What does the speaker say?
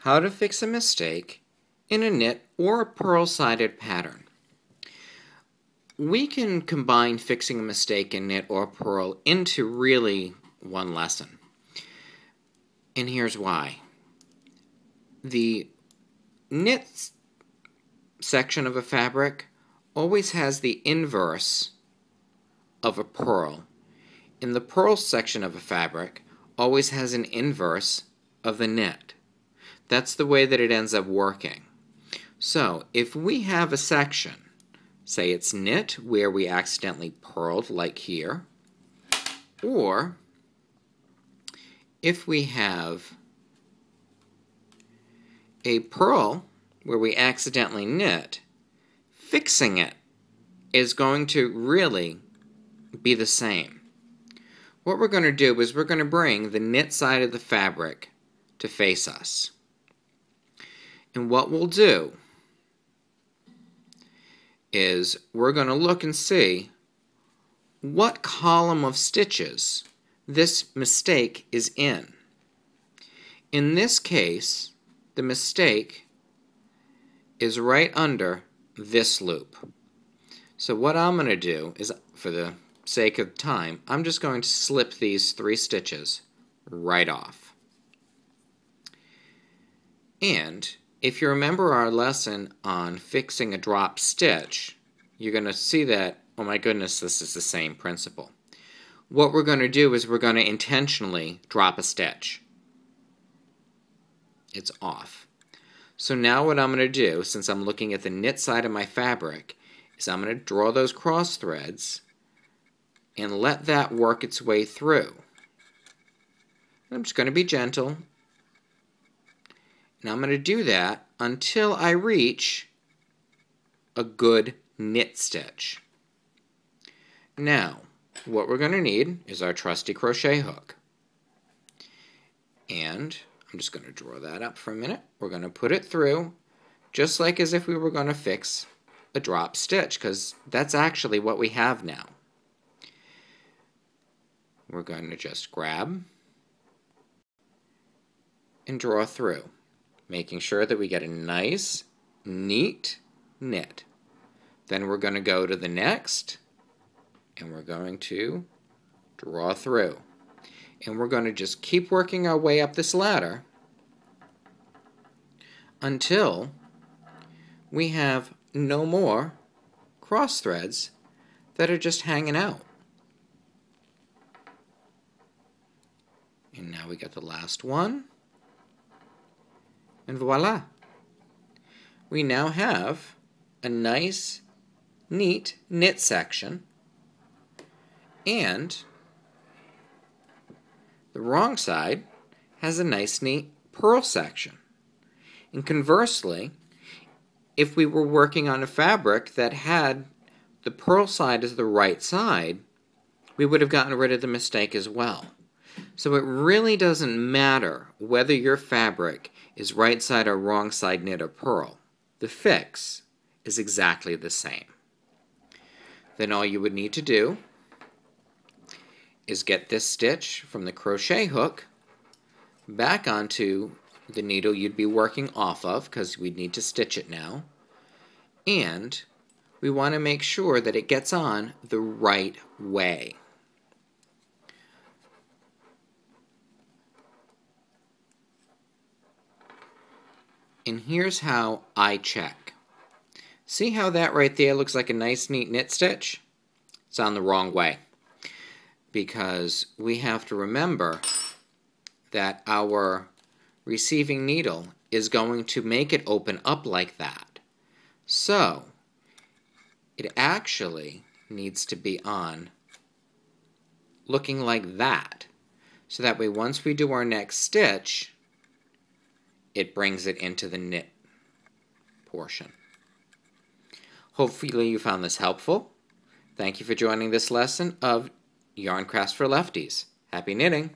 how to fix a mistake in a knit or a purl-sided pattern. We can combine fixing a mistake in knit or purl into really one lesson. And here's why. The knit section of a fabric always has the inverse of a purl. And the purl section of a fabric always has an inverse of the knit. That's the way that it ends up working. So if we have a section, say it's knit where we accidentally purled like here, or if we have a purl where we accidentally knit, fixing it is going to really be the same. What we're going to do is we're going to bring the knit side of the fabric to face us. And what we'll do is we're going to look and see what column of stitches this mistake is in. In this case, the mistake is right under this loop. So what I'm going to do is, for the sake of time, I'm just going to slip these 3 stitches right off. And if you remember our lesson on fixing a drop stitch, you're going to see that, oh my goodness, this is the same principle. What we're going to do is we're going to intentionally drop a stitch. It's off. So now what I'm going to do, since I'm looking at the knit side of my fabric, is I'm going to draw those cross threads and let that work its way through. And I'm just going to be gentle. And I'm going to do that until I reach a good knit stitch. Now, what we're going to need is our trusty crochet hook. And I'm just going to draw that up for a minute. We're going to put it through just like as if we were going to fix a drop stitch, because that's actually what we have now. We're going to just grab and draw through, making sure that we get a nice, neat knit. Then we're going to go to the next, and we're going to draw through. And we're going to just keep working our way up this ladder until we have no more cross threads that are just hanging out. And now we got the last one. And voila! We now have a nice, neat knit section, and the wrong side has a nice, neat purl section. And conversely, if we were working on a fabric that had the purl side as the right side, we would have gotten rid of the mistake as well. So it really doesn't matter whether your fabric is right side or wrong side knit or purl. The fix is exactly the same. Then all you would need to do is get this stitch from the crochet hook back onto the needle you'd be working off of, because we need to stitch it now. And we want to make sure that it gets on the right way. And here's how I check. See how that right there looks like a nice, neat knit stitch? It's on the wrong way. Because we have to remember that our receiving needle is going to make it open up like that. So, it actually needs to be on looking like that. So that way once we do our next stitch, it brings it into the knit portion. Hopefully you found this helpful. Thank you for joining this lesson of Yarn Crafts for Lefties. Happy knitting!